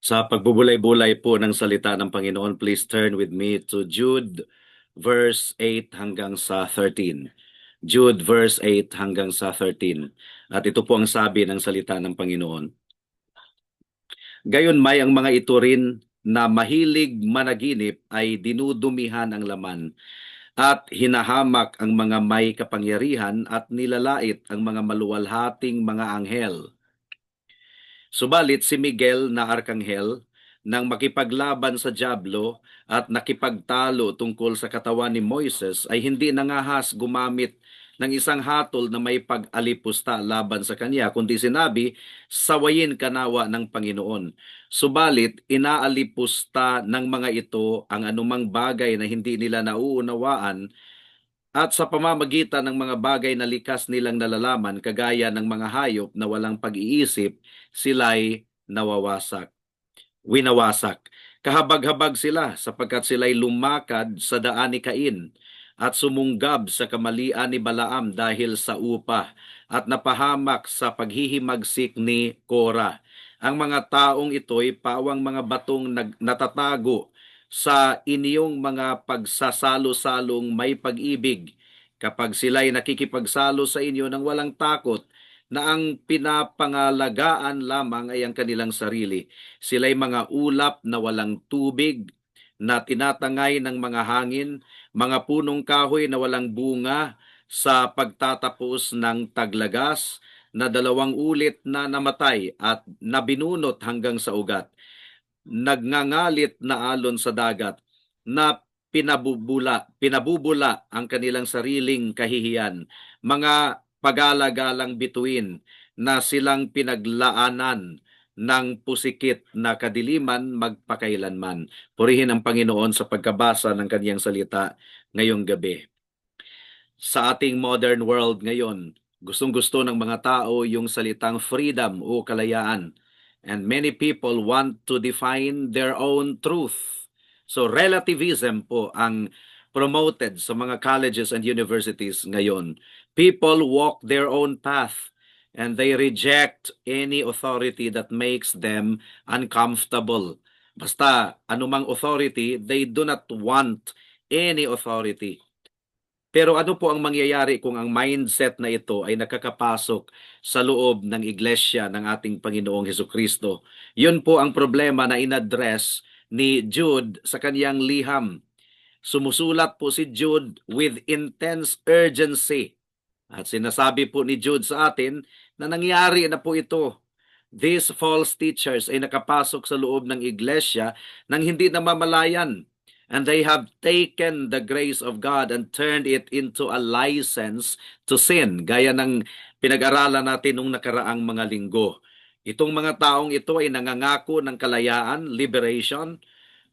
Sa pagbubulay-bulay po ng salita ng Panginoon, please turn with me to Jude verse 8 hanggang sa 13. Jude verse 8 hanggang sa 13. At ito po ang sabi ng salita ng Panginoon. Gayunmay ang mga ito rin na mahilig managinip ay dinudumihan ang laman at hinahamak ang mga may kapangyarihan at nilalait ang mga maluwalhating mga anghel. Subalit si Miguel na arkanghel nang makipaglaban sa dyablo at nakipagtalo tungkol sa katawan ni Moises ay hindi nangahas gumamit ng isang hatol na may pag-alipusta laban sa kanya, kundi sinabi, sawayin kanawa ng Panginoon. Subalit, inaalipusta ng mga ito ang anumang bagay na hindi nila nauunawaan at sa pamamagitan ng mga bagay na likas nilang nalalaman, kagaya ng mga hayop na walang pag-iisip, sila'y winawasak. Kahabag-habag sila sapagkat sila'y lumakad sa daan ni Cain at sumunggab sa kamalian ni Balaam dahil sa upa at napahamak sa paghihimagsik ni Kora. Ang mga taong ito'y pawang mga batong natatago sa inyong mga pagsasalo-salong may pag-ibig, kapag sila'y nakikipagsalo sa inyo ng walang takot, na ang pinapangalagaan lamang ay ang kanilang sarili. Sila'y mga ulap na walang tubig, na tinatangay ng mga hangin, mga punong kahoy na walang bunga sa pagtatapos ng taglagas, na 2 ulit na namatay at nabinunot hanggang sa ugat, nagngangalit na alon sa dagat, na pinabubula ang kanilang sariling kahihiyan, mga pagalagalang bituin na silang pinaglaanan ng pusikit na kadiliman magpakailanman. Purihin ang Panginoon sa pagkabasa ng kanyang salita ngayong gabi. Sa ating modern world ngayon, gustong-gusto ng mga tao yung salitang freedom o kalayaan. And many people want to define their own truth. So relativism po ang promoted sa mga colleges and universities ngayon. People walk their own path and they reject any authority that makes them uncomfortable. Basta anumang authority, they do not want any authority. Pero ano po ang mangyayari kung ang mindset na ito ay nakakapasok sa loob ng iglesia ng ating Panginoong Hesukristo? Yun po ang problema na inaddress ni Jude sa kaniyang liham. Sumusulat po si Jude with intense urgency. At sinasabi po ni Jude sa atin na nangyari na po ito. These false teachers ay nakapasok sa loob ng iglesia nang hindi namamalayan. And they have taken the grace of God and turned it into a license to sin, gaya ng pinag-aralan natin nung nakaraang mga linggo. Itong mga taong ito ay nangangako ng kalayaan, liberation,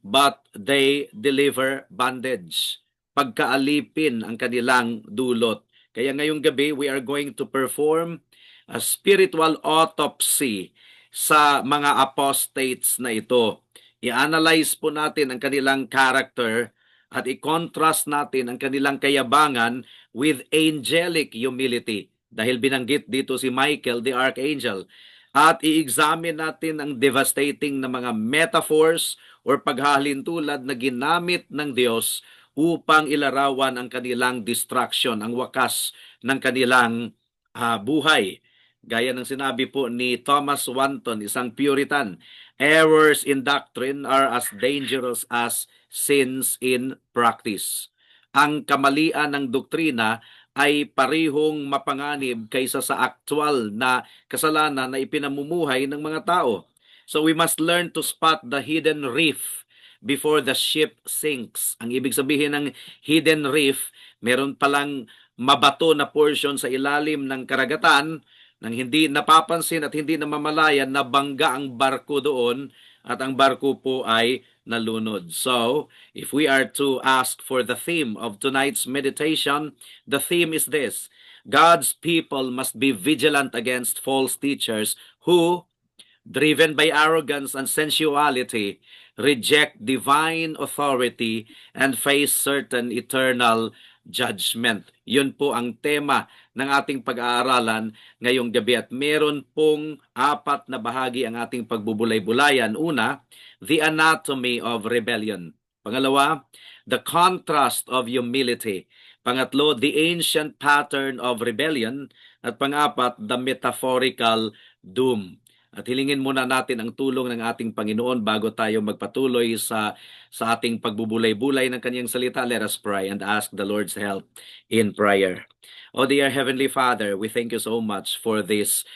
but they deliver bondage. Pagkaalipin ang kanilang dulot. Kaya ngayong gabi, we are going to perform a spiritual autopsy sa mga apostates na ito. I-analyze po natin ang kanilang character at i-contrast natin ang kanilang kayabangan with angelic humility. Dahil binanggit dito si Michael, the archangel. At i-examine natin ang devastating na mga metaphors or paghahalintulad na ginamit ng Diyos upang ilarawan ang kanilang destruction, ang wakas ng kanilang buhay. Gaya ng sinabi po ni Thomas Wanton, isang Puritan, errors in doctrine are as dangerous as sins in practice. Ang kamalian ng doktrina ay parehong mapanganib kaysa sa aktual na kasalanan na ipinamumuhay ng mga tao. So we must learn to spot the hidden reef before the ship sinks. Ang ibig sabihin ng hidden reef, meron palang mabato na portion sa ilalim ng karagatan nang hindi napapansin at hindi namamalayan na bangga ang barko doon at ang barko po ay nalunod. So, if we are to ask for the theme of tonight's meditation, the theme is this: God's people must be vigilant against false teachers who, driven by arrogance and sensuality, reject divine authority and face certain eternal judgment. Yun po ang tema ng ating pag-aaralan ngayong gabi at meron pong 4 na bahagi ang ating pagbubulay-bulayan. Una, the anatomy of rebellion. Pangalawa, the contrast of humility. Pangatlo, the ancient pattern of rebellion. At pang-apat, the metaphorical doom. At hilingin muna natin ang tulong ng ating Panginoon bago tayo magpatuloy sa ating pagbubulay-bulay ng kanyang salita. Let us pray and ask the Lord's help in prayer. Oh dear Heavenly Father, we thank you so much for this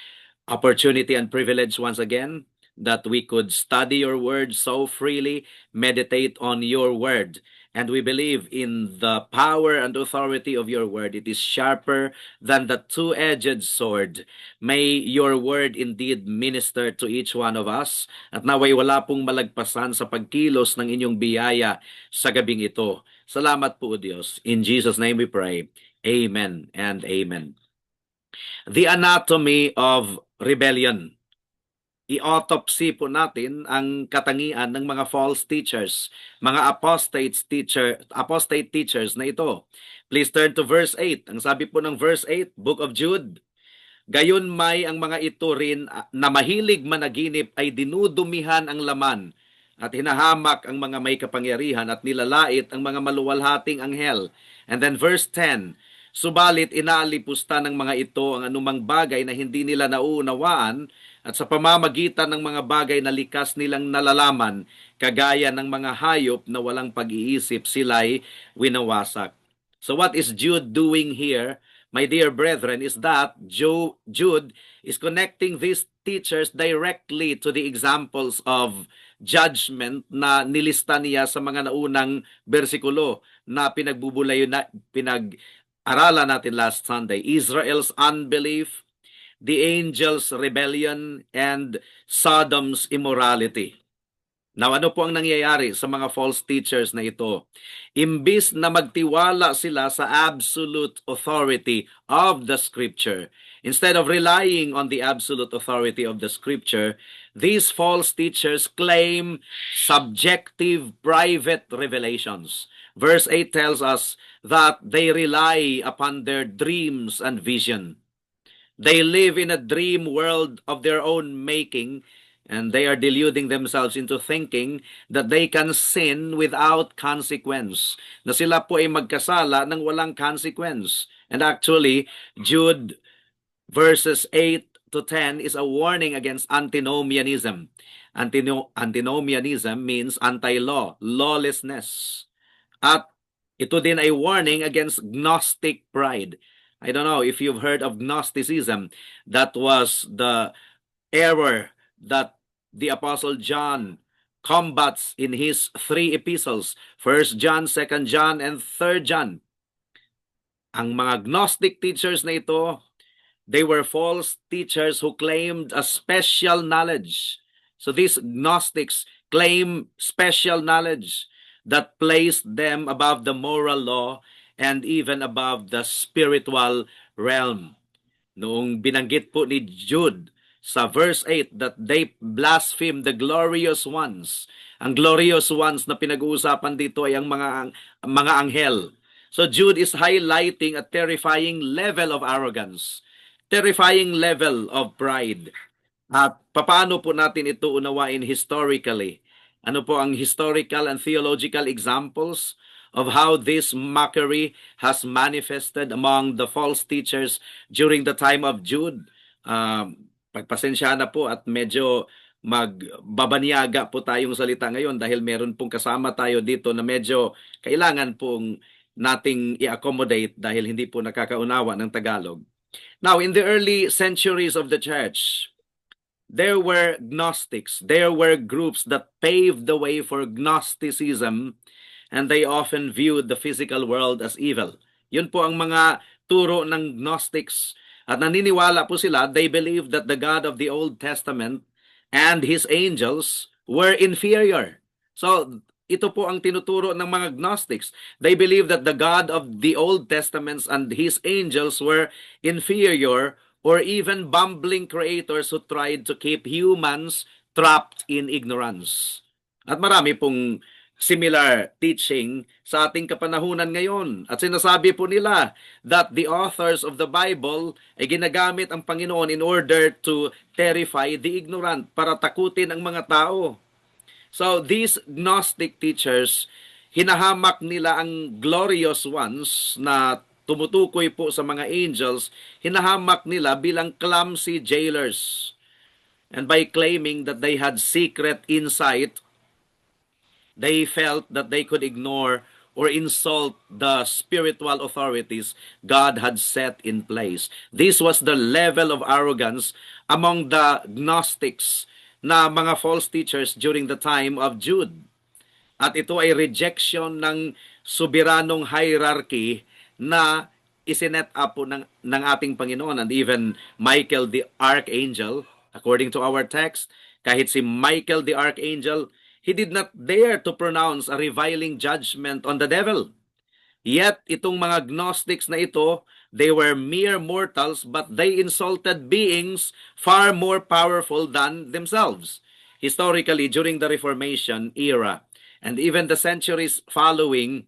opportunity and privilege once again that we could study your word so freely, meditate on your word. And we believe in the power and authority of your word. It is sharper than the two-edged sword. May your word indeed minister to each one of us at naway wala pong malagpasan sa pagkilos ng inyong biyaya sa gabing ito. Salamat po, Diyos. In Jesus' name we pray. Amen and amen. The anatomy of rebellion. I-autopsy po natin ang katangian ng mga false teachers, mga apostate teachers na ito. Please turn to verse 8. Ang sabi po ng verse 8, Book of Jude, gayon may ang mga ito rin na mahilig managinip ay dinudumihan ang laman at hinahamak ang mga may kapangyarihan at nilalait ang mga maluwalhating anghel. And then verse 10, subalit inaalipusta ng mga ito ang anumang bagay na hindi nila nauunawaan at sa pamamagitan ng mga bagay na likas nilang nalalaman, kagaya ng mga hayop na walang pag-iisip, sila'y winawasak. So what is Jude doing here, my dear brethren, is that Jude is connecting these teachers directly to the examples of judgment na nilista niya sa mga naunang bersikulo na pinag-aralan natin last Sunday. Israel's unbelief, the angels' rebellion, and Sodom's immorality. Now, ano po ang nangyayari sa mga false teachers na ito? Imbis na magtiwala sila sa absolute authority of the Scripture, instead of relying on the absolute authority of the Scripture, these false teachers claim subjective private revelations. Verse 8 tells us that they rely upon their dreams and vision. They live in a dream world of their own making, and they are deluding themselves into thinking that they can sin without consequence. Na sila po ay magkasala ng walang consequence. And actually, Jude verses 8 to 10 is a warning against antinomianism. Antinomianism means anti-law, lawlessness. At ito din ay warning against Gnostic pride. I don't know if you've heard of Gnosticism. That was the error that the Apostle John combats in his 3 epistles, 1 John, 2 John, and 3 John. Ang mga Gnostic teachers na ito, they were false teachers who claimed a special knowledge. So these Gnostics claim special knowledge that placed them above the moral law and even above the spiritual realm. Noong binanggit po ni Jude sa verse 8 that they blaspheme the glorious ones. Ang glorious ones na pinag-uusapan dito ay ang mga anghel. So Jude is highlighting a terrifying level of arrogance, terrifying level of pride. At paano po natin ito unawain historically? Ano po ang historical and theological examples of how this mockery has manifested among the false teachers during the time of Jude? Pagpasensya na po at medyo magbabanyaga po tayong salita ngayon dahil meron pong kasama tayo dito na medyo kailangan pong nating i-accommodate dahil hindi po nakakaunawa ng Tagalog. Now, in the early centuries of the church, there were Gnostics. There were groups that paved the way for Gnosticism, and they often viewed the physical world as evil. Yun po ang mga turo ng Gnostics. At naniniwala po sila, they believed that the God of the Old Testament and His angels were inferior. So, ito po ang tinuturo ng mga Gnostics. They believed that the God of the Old Testaments and His angels were inferior or even bumbling creators who tried to keep humans trapped in ignorance. At marami pong similar teaching sa ating kapanahunan ngayon. At sinasabi po nila that the authors of the Bible ay ginagamit ang Panginoon in order to terrify the ignorant, para takutin ang mga tao. So these Gnostic teachers, hinahamak nila ang glorious ones na tumutukoy po sa mga angels, hinahamak nila bilang clumsy jailers. And by claiming that they had secret insight, they felt that they could ignore or insult the spiritual authorities God had set in place. This was the level of arrogance among the Gnostics na mga false teachers during the time of Jude. At ito ay rejection ng soberanong hierarchy na isinet up po ng ating Panginoon. And even Michael the Archangel, according to our text, kahit si Michael the Archangel, he did not dare to pronounce a reviling judgment on the devil. Yet, itong mga Gnostics na ito, they were mere mortals, but they insulted beings far more powerful than themselves. Historically, during the Reformation era, and even the centuries following,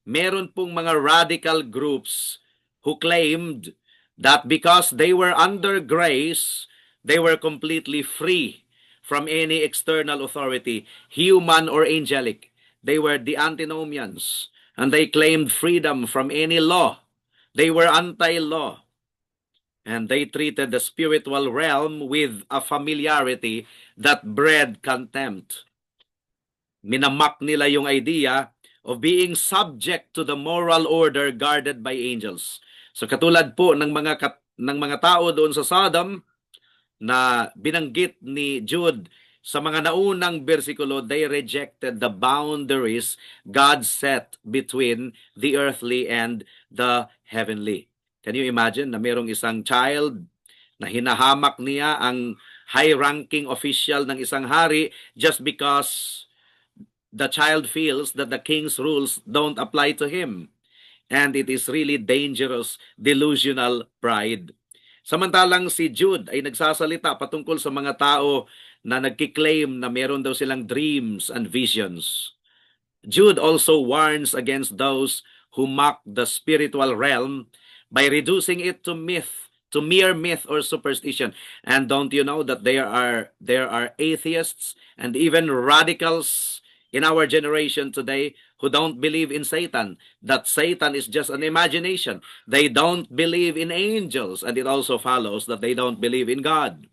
meron pong mga radical groups who claimed that because they were under grace, they were completely free from any external authority, human or angelic. They were the antinomians, and they claimed freedom from any law. They were anti-law, and they treated the spiritual realm with a familiarity that bred contempt. Minamak nila yung idea of being subject to the moral order guarded by angels. So katulad po ng mga tao doon sa Sodom, na binanggit ni Jude sa mga naunang bersikulo, they rejected the boundaries God set between the earthly and the heavenly. Can you imagine na mayroong isang child na hinahamak niya ang high-ranking official ng isang hari just because the child feels that the king's rules don't apply to him? And it is really dangerous, delusional pride. Samantalang si Jude ay nagsasalita patungkol sa mga tao na nagkiklaim na meron daw silang dreams and visions. Jude also warns against those who mock the spiritual realm by reducing it to myth, to mere myth or superstition. And don't you know that there are atheists and even radicals in our generation today who don't believe in Satan, that Satan is just an imagination. They don't believe in angels, and it also follows that they don't believe in God.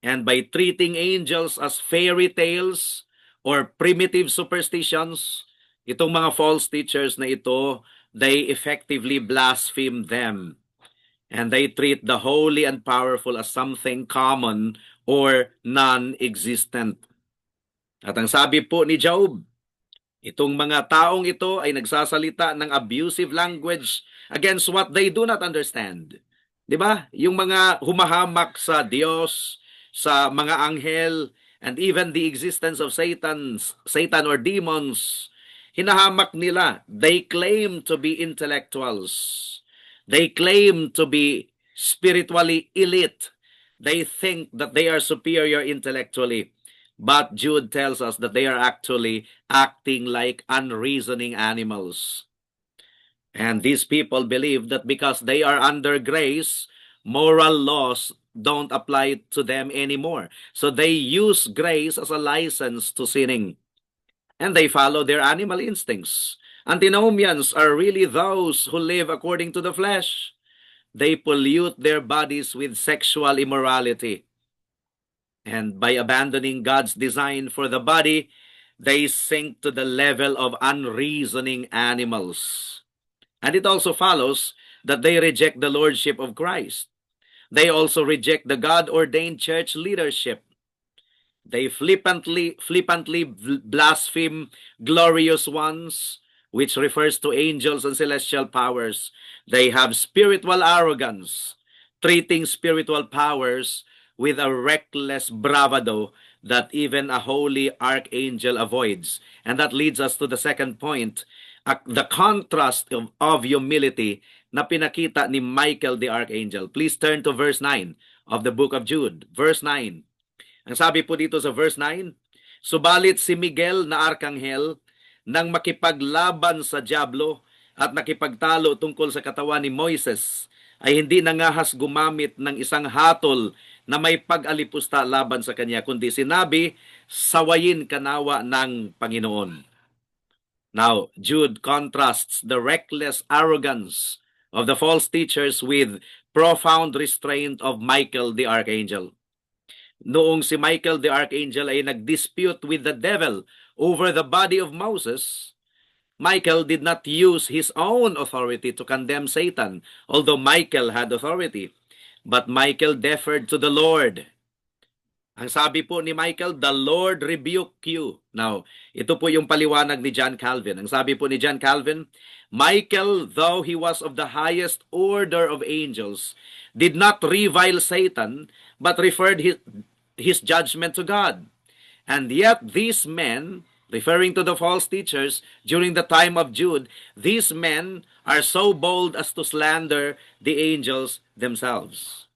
And by treating angels as fairy tales or primitive superstitions, itong mga false teachers na ito, they effectively blaspheme them. And they treat the holy and powerful as something common or non-existent. At ang sabi po ni Job, itong mga taong ito ay nagsasalita ng abusive language against what they do not understand. 'Di ba? Yung mga humahamak sa Diyos, sa mga anghel, and even the existence of Satan or demons, hinahamak nila. They claim to be intellectuals. They claim to be spiritually elite. They think that they are superior intellectually. But Jude tells us that they are actually acting like unreasoning animals. And these people believe that because they are under grace, moral laws don't apply to them anymore. So they use grace as a license to sinning. And they follow their animal instincts. Antinomians are really those who live according to the flesh. They pollute their bodies with sexual immorality. And by abandoning God's design for the body, they sink to the level of unreasoning animals. And it also follows that they reject the lordship of Christ. They also reject the God-ordained church leadership. They flippantly blaspheme glorious ones, which refers to angels and celestial powers. They have spiritual arrogance, treating spiritual powers with a reckless bravado that even a holy archangel avoids. And that leads us to the second point, the contrast of humility na pinakita ni Michael the Archangel. Please turn to verse 9 of the book of Jude. Verse 9. Ang sabi po dito sa verse 9, Subalit si Miguel na arkanghel nang makipaglaban sa diablo at nakipagtalo tungkol sa katawan ni Moises ay hindi nangahas gumamit ng isang hatol na may pag-alipusta laban sa kanya, kundi sinabi, sawayin kanawa ng Panginoon. Now, Jude contrasts the reckless arrogance of the false teachers with profound restraint of Michael the Archangel. Noong si Michael the Archangel ay nagdispute with the devil over the body of Moses, Michael did not use his own authority to condemn Satan, although Michael had authority. But Michael deferred to the Lord. Ang sabi po ni Michael, the Lord rebuke you. Now, ito po yung paliwanag ni John Calvin. Ang sabi po ni John Calvin, Michael, though he was of the highest order of angels, did not revile Satan, but referred his judgment to God. And yet these men, referring to the false teachers during the time of Jude, these men are so bold as to slander the angels themselves.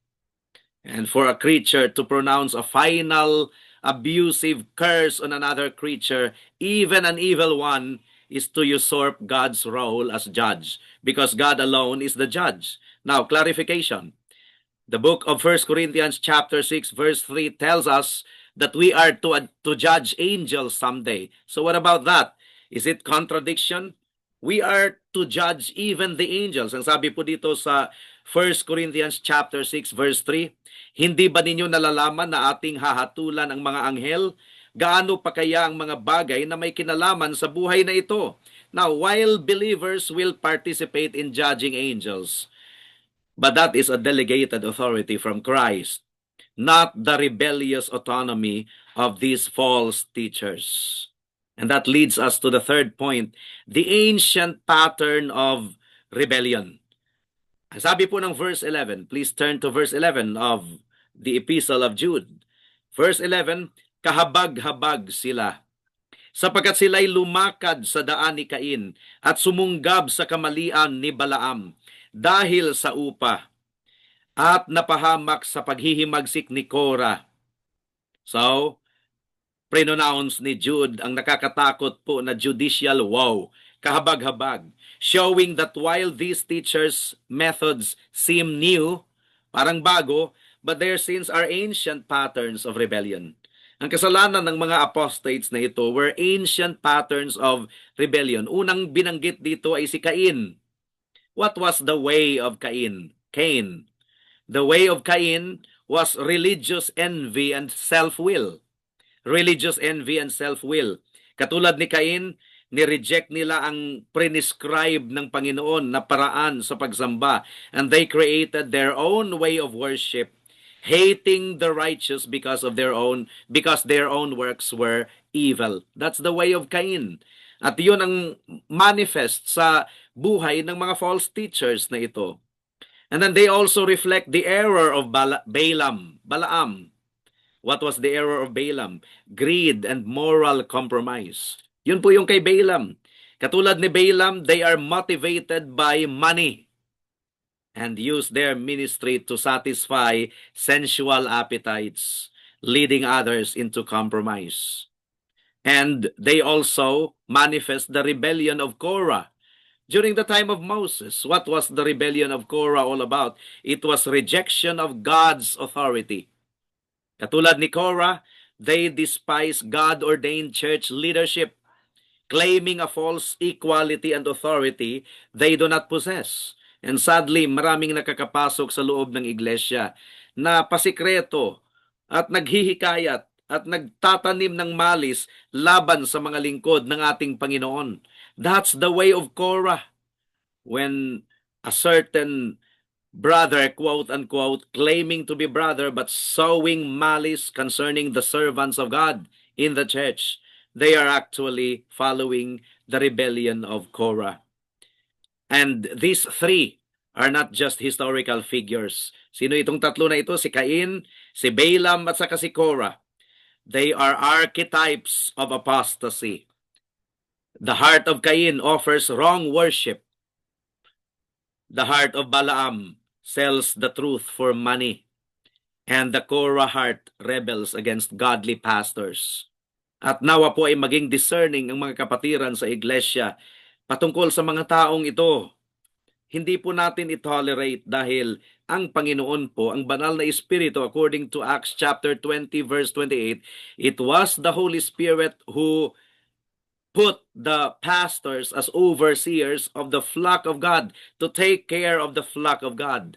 And for a creature to pronounce a final abusive curse on another creature, even an evil one, is to usurp God's role as judge, because God alone is the judge. Now, clarification. The book of 1 Corinthians chapter 6 verse 3 tells us that we are to judge angels someday. So what about that? Is it contradiction? We are to judge even the angels. Ang sabi po dito sa 1 Corinthians chapter 6 verse 3, hindi ba ninyo nalalaman na ating hahatulan ang mga anghel? Gaano pa kaya ang mga bagay na may kinalaman sa buhay na ito? Now, while believers will participate in judging angels, but that is a delegated authority from Christ, not the rebellious autonomy of these false teachers. And that leads us to the third point, the ancient pattern of rebellion. Ang sabi po ng verse 11, please turn to verse 11 of the Epistle of Jude. Verse 11, kahabag-habag sila, sapagkat sila'y lumakad sa daan ni Cain at sumunggab sa kamalian ni Balaam dahil sa upa at napahamak sa paghihimagsik ni Korah. So, prenounce ni Jude ang nakakatakot po na judicial woe, kahabag-habag, showing that while these teachers' methods seem new, parang bago, but their sins are ancient patterns of rebellion. Ang kasalanan ng mga apostates na ito were ancient patterns of rebellion. Unang binanggit dito ay si Cain. What was the way of Cain? The way of Cain was religious envy and self-will. Religious envy and self-will. Katulad ni Cain, ni-reject nila ang prescribed ng Panginoon na paraan sa pagsamba, and they created their own way of worship, hating the righteous because their own works were evil. That's the way of Cain. At yun ang manifest sa buhay ng mga false teachers na ito. And then they also reflect the error of Balaam. What was the error of Balaam? Greed and moral compromise. Yun po yung kay Balaam. Katulad ni Balaam, they are motivated by money and use their ministry to satisfy sensual appetites, leading others into compromise. And they also manifest the rebellion of Korah. During the time of Moses, what was the rebellion of Korah all about? It was rejection of God's authority. Katulad ni Korah, they despise God-ordained church leadership, claiming a false equality and authority they do not possess. And sadly, maraming nakakapasok sa loob ng iglesia na pasikreto at naghihikayat at nagtatanim ng malis laban sa mga lingkod ng ating Panginoon. That's the way of Korah. When a certain brother, quote-unquote, claiming to be brother but sowing malice concerning the servants of God in the church, they are actually following the rebellion of Korah. And these three are not just historical figures. Sino itong tatlo na ito? Si Cain, si Balaam, at saka si Korah. They are archetypes of apostasy. The heart of Cain offers wrong worship. The heart of Balaam sells the truth for money. And the Korah heart rebels against godly pastors. At nawa po ay maging discerning ang mga kapatiran sa iglesia patungkol sa mga taong ito. Hindi po natin i-tolerate dahil ang Panginoon po, ang banal na Espiritu, according to Acts chapter 20 verse 28, it was the Holy Spirit who put the pastors as overseers of the flock of God to take care of the flock of God.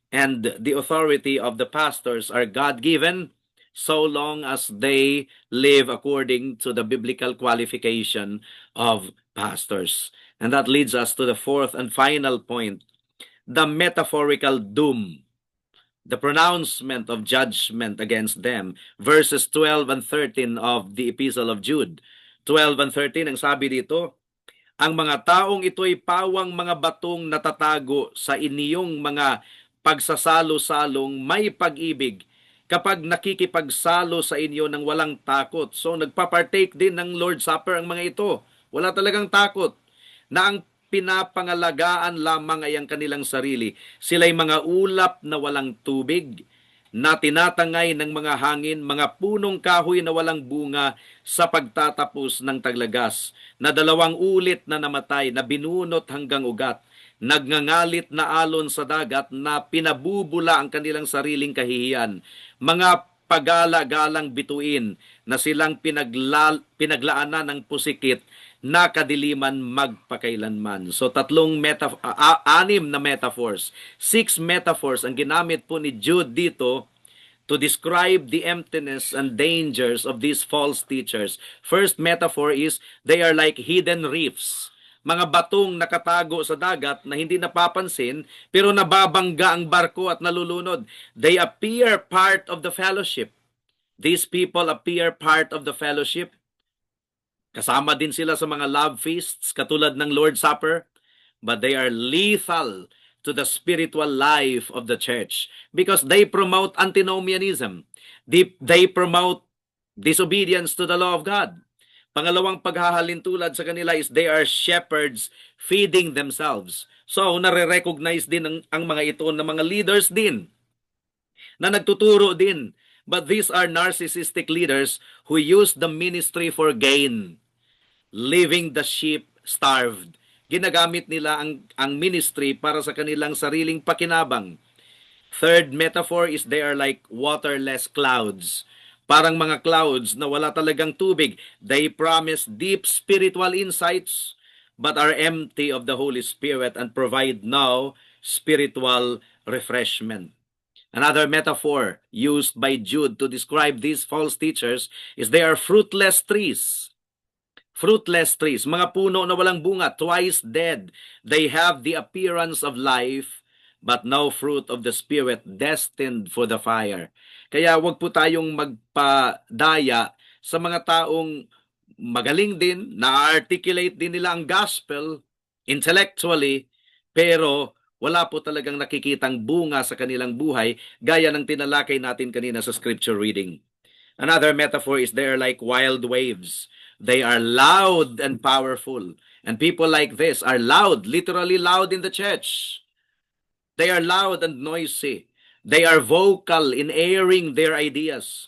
And the authority of the pastors are God-given so long as they live according to the biblical qualification of pastors. And that leads us to the fourth and final point, the metaphorical doom, the pronouncement of judgment against them. Verses 12 and 13 of the Epistle of Jude. 12 and 13, ang sabi dito, ang mga taong ito'y pawang mga batong natatago sa inyong mga pagsasalo-salong may pag-ibig kapag nakikipagsalo sa inyo ng walang takot. So nagpapartake din ng Lord's Supper ang mga ito. Wala talagang takot na ang pinapangalagaan lamang ay ang kanilang sarili. Sila'y mga ulap na walang tubig, na tinatangay ng mga hangin, mga punong kahoy na walang bunga sa pagtatapos ng taglagas, na 2 ulit na namatay, na binunot hanggang ugat, nagngangalit na alon sa dagat, na pinabubula ang kanilang sariling kahihiyan, mga pagala-galang bituin na silang pinaglaanan ng pusikit na kadiliman magpakailanman. So 6 na metaphors. 6 metaphors ang ginamit po ni Jude dito to describe the emptiness and dangers of these false teachers. First metaphor is they are like hidden reefs. Mga batong nakatago sa dagat na hindi napapansin pero nababangga ang barko at nalulunod. They appear part of the fellowship. These people appear part of the fellowship. Kasama din sila sa mga love feasts katulad ng Lord's Supper, but they are lethal to the spiritual life of the church because they promote antinomianism. They promote disobedience to the law of God. Pangalawang paghahalintulad sa kanila is they are shepherds feeding themselves. So, nare-recognize din ang mga ito na mga leaders din na nagtuturo din. But these are narcissistic leaders who use the ministry for gain, leaving the sheep starved. Ginagamit nila ang ministry para sa kanilang sariling pakinabang. Third metaphor is they are like waterless clouds. Parang mga clouds na wala talagang tubig. They promise deep spiritual insights but are empty of the Holy Spirit and provide no spiritual refreshment. Another metaphor used by Jude to describe these false teachers is they are fruitless trees. Fruitless trees, mga puno na walang bunga, twice dead. They have the appearance of life, but no fruit of the Spirit, destined for the fire. Kaya wag po tayong magpadaya sa mga taong magaling din, na-articulate din nila ang gospel intellectually, pero wala po talagang nakikitang bunga sa kanilang buhay gaya ng tinalakay natin kanina sa scripture reading. Another metaphor is they are like wild waves. They are loud and powerful. And people like this are loud, literally loud in the church. They are loud and noisy. They are vocal in airing their ideas.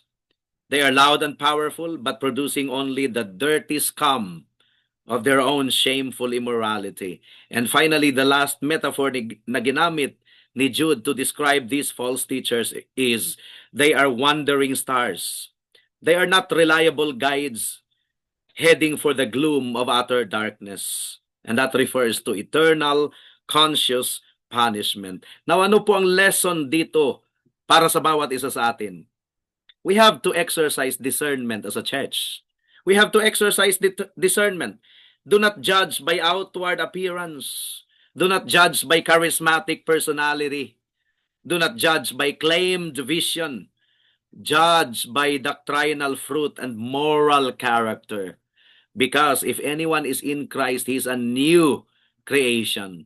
They are loud and powerful but producing only the dirty scum of their own shameful immorality. And finally, the last metaphor na ginamit ni Jude to describe these false teachers is they are wandering stars. They are not reliable guides heading for the gloom of utter darkness. And that refers to eternal, conscious punishment. Now, ano po ang lesson dito para sa bawat isa sa atin? We have to exercise discernment as a church. We have to exercise discernment. Do not judge by outward appearance. Do not judge by charismatic personality. Do not judge by claimed vision. Judge by doctrinal fruit and moral character. Because if anyone is in Christ, he is a new creation.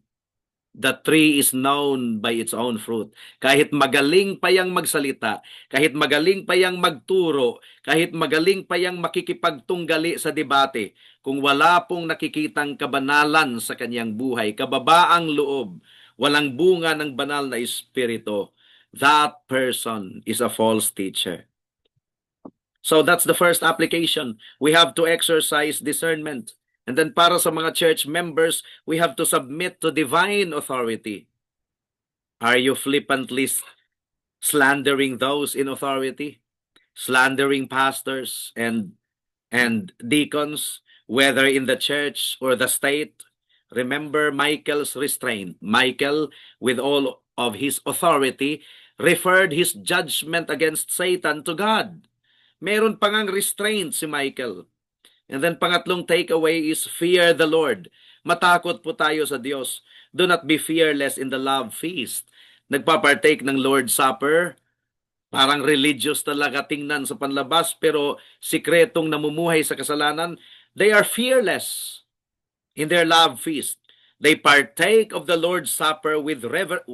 The tree is known by its own fruit. Kahit magaling pa yang magsalita, kahit magaling pa yang magturo, kahit magaling pa yang makikipagtunggali sa debate, kung wala pong nakikitang kabanalan sa kanyang buhay, kababaang loob, walang bunga ng banal na espiritu, that person is a false teacher. So that's the first application. We have to exercise discernment. And then para sa mga church members, we have to submit to divine authority. Are you flippantly slandering those in authority? Slandering pastors and deacons, whether in the church or the state? Remember Michael's restraint. Michael, with all of his authority, referred his judgment against Satan to God. Meron pa ngang restraint si Michael. And then pangatlong takeaway is fear the Lord. Matakot po tayo sa Diyos. Do not be fearless in the love feast. Nagpapartake ng Lord's Supper, parang religious talaga tingnan sa panlabas, pero sikretong namumuhay sa kasalanan, they are fearless in their love feast. They partake of the Lord's Supper without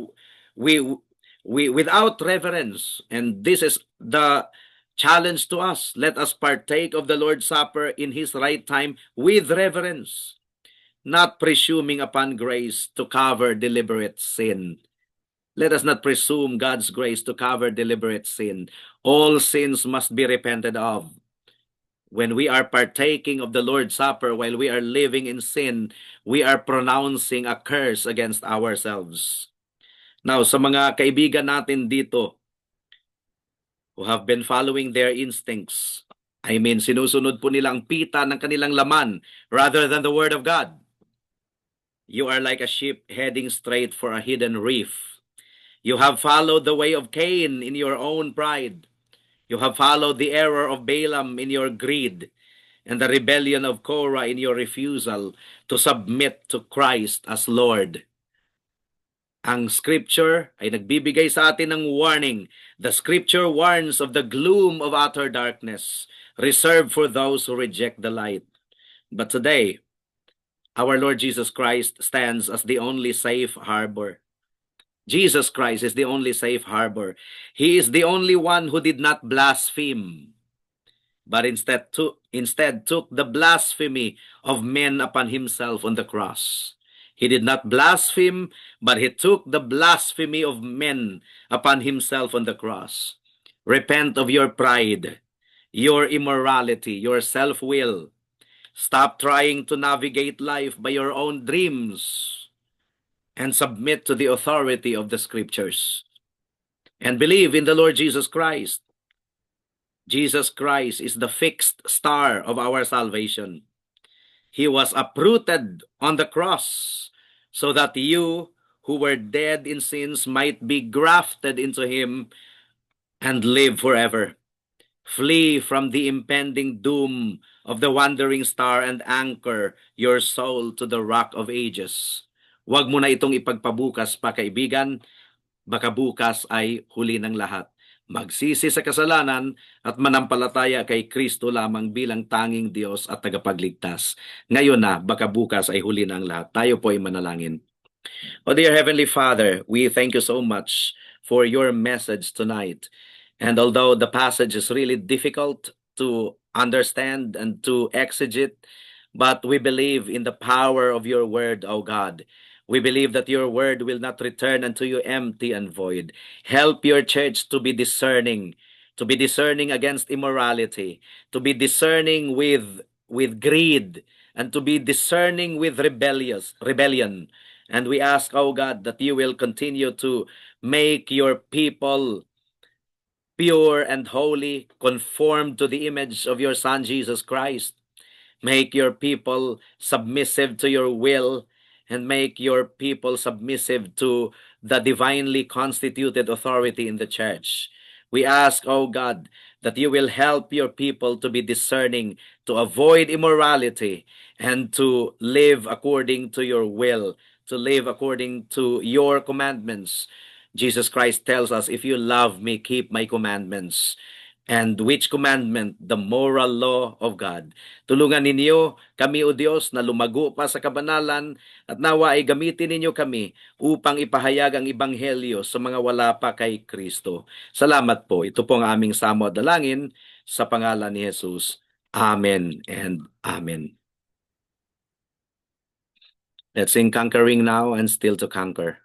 reverence. And this is the challenge to us. Let us partake of the Lord's Supper in His right time with reverence, not presuming upon grace to cover deliberate sin. Let us not presume God's grace to cover deliberate sin. All sins must be repented of. When we are partaking of the Lord's Supper while we are living in sin, we are pronouncing a curse against ourselves. Now, sa mga kaibigan natin dito who have been following their instincts, I mean, sinusunod po nila ang pita ng kanilang laman rather than the Word of God. You are like a ship heading straight for a hidden reef. You have followed the way of Cain in your own pride. You have followed the error of Balaam in your greed, and the rebellion of Korah in your refusal to submit to Christ as Lord. Ang Scripture ay nagbibigay sa atin ng warning. The Scripture warns of the gloom of utter darkness, reserved for those who reject the light. But today, our Lord Jesus Christ stands as the only safe harbor. Jesus Christ is the only safe harbor. He is the only one who did not blaspheme, but instead took the blasphemy of men upon himself on the cross. He did not blaspheme, but he took the blasphemy of men upon himself on the cross. Repent of your pride, your immorality, your self-will. Stop trying to navigate life by your own dreams, and submit to the authority of the Scriptures. And believe in the Lord Jesus Christ. Jesus Christ is the fixed star of our salvation. He was uprooted on the cross so that you who were dead in sins might be grafted into Him and live forever. Flee from the impending doom of the wandering star and anchor your soul to the rock of ages. Huwag mo na itong ipagpabukas pa, kaibigan. Baka bukas ay huli ng lahat. Magsisi sa kasalanan at manampalataya kay Kristo lamang bilang tanging Diyos at tagapagligtas. Ngayon na, baka bukas ay huli ng lahat. Tayo po ay manalangin. Oh dear Heavenly Father, we thank you so much for your message tonight. And although the passage is really difficult to understand and to exegete, but we believe in the power of your word, O God. We believe that your word will not return unto you empty and void. Help your church to be discerning against immorality, to be discerning with greed, and to be discerning with rebellion. And we ask, oh God, that you will continue to make your people pure and holy, conformed to the image of your Son, Jesus Christ. Make your people submissive to your will, and make your people submissive to the divinely constituted authority in the church. We ask, oh God, that you will help your people to be discerning, to avoid immorality, and to live according to your will, to live according to your commandments. Jesus Christ tells us, if you love me, keep my commandments. And which commandment? The moral law of God. Tulungan ninyo kami, O Diyos, na lumago pa sa kabanalan, at nawa ay gamitin ninyo kami upang ipahayag ang ebanghelyo sa mga wala pa kay Kristo. Salamat po. Ito po ang aming samo at dalangin sa pangalan ni Jesus. Amen and Amen. Let's sing Conquering Now and Still to Conquer.